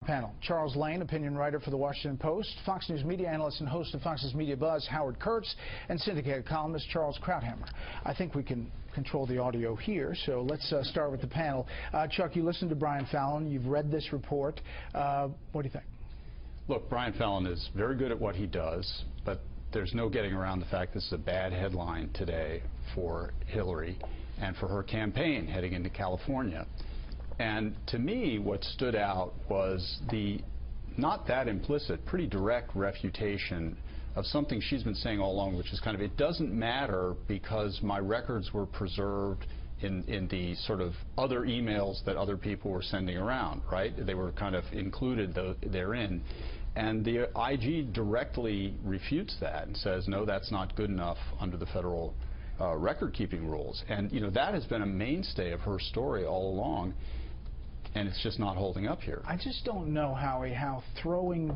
Panel. Charles Lane, opinion writer for The Washington Post, Fox News media analyst and host of Fox's Media Buzz, Howard Kurtz, and syndicated columnist Charles Krauthammer. I think we can control the audio here, so let's start with the panel. Chuck, you listened to Brian Fallon. You've read this report. What do you think? Look, Brian Fallon is very good at what he does, but there's no getting around the fact this is a bad headline today for Hillary and for her campaign heading into California. And to me, what stood out was the not that implicit, pretty direct refutation of something she's been saying all along, which is kind of, it doesn't matter because my records were preserved in the sort of other emails that other people were sending around, right? They were kind of included therein. And the IG directly refutes that and says, no, that's not good enough under the federal record-keeping rules. And, you know, that has been a mainstay of her story all along, and it's just not holding up here. I just don't know, Howie, how throwing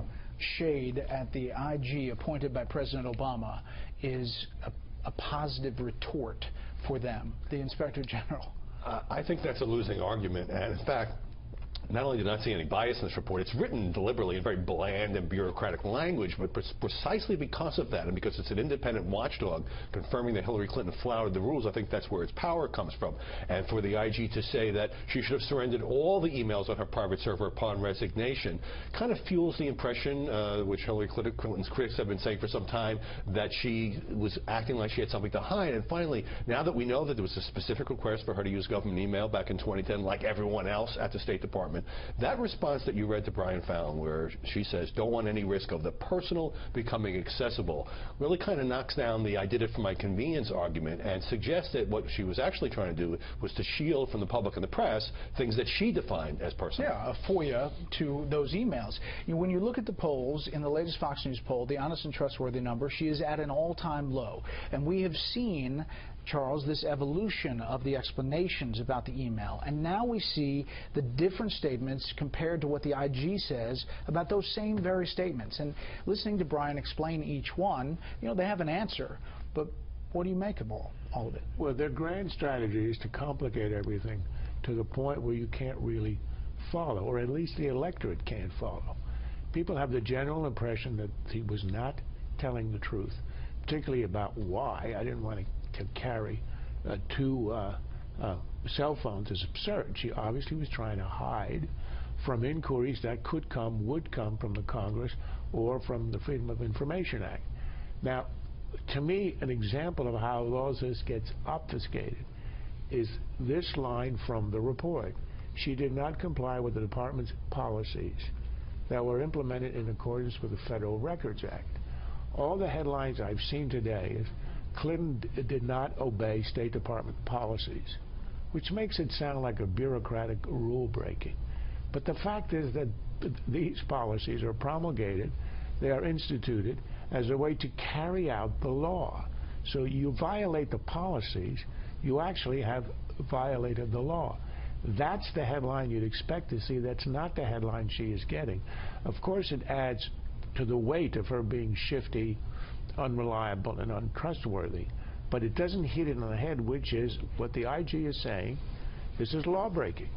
shade at the IG appointed by President Obama is a positive retort for them, the Inspector General. I think that's a losing argument, and in fact, not only did I not see any bias in this report, it's written deliberately in very bland and bureaucratic language, but precisely because of that, and because it's an independent watchdog confirming that Hillary Clinton flouted the rules, I think that's where its power comes from. And for the IG to say that she should have surrendered all the emails on her private server upon resignation kind of fuels the impression, which Hillary Clinton's critics have been saying for some time, that she was acting like she had something to hide. And finally, now that we know that there was a specific request for her to use government email back in 2010, like everyone else at the State Department, that response that you read to Brian Fallon, where she says, don't want any risk of the personal becoming accessible, really kind of knocks down the I did it for my convenience argument and suggests that what she was actually trying to do was to shield from the public and the press things that she defined as personal. Yeah, a FOIA to those emails. When you look at the polls, in the latest Fox News poll, the honest and trustworthy number, she is at an all-time low. And we have seen, Charles, this evolution of the explanations about the email. And now we see the different statements compared to what the IG says about those same very statements. And listening to Brian explain each one, you know, they have an answer. But what do you make of all of it? Well, their grand strategy is to complicate everything to the point where you can't really follow, or at least the electorate can't follow. People have the general impression that he was not telling the truth, particularly about why. I didn't want to carry two cell phones is absurd. She obviously was trying to hide from inquiries that would come from the Congress or from the Freedom of Information Act. Now, to me, an example of how all this gets obfuscated is this line from the report. She did not comply with the department's policies that were implemented in accordance with the Federal Records Act. All the headlines I've seen today is Clinton did not obey State Department policies, which makes it sound like a bureaucratic rule breaking. But the fact is that these policies are promulgated, they are instituted as a way to carry out the law. So you violate the policies, you actually have violated the law. That's the headline you'd expect to see. That's not the headline she is getting. Of course, it adds to the weight of her being shifty, unreliable, and untrustworthy. But it doesn't hit it on the head, which is what the IG is saying. This is law breaking.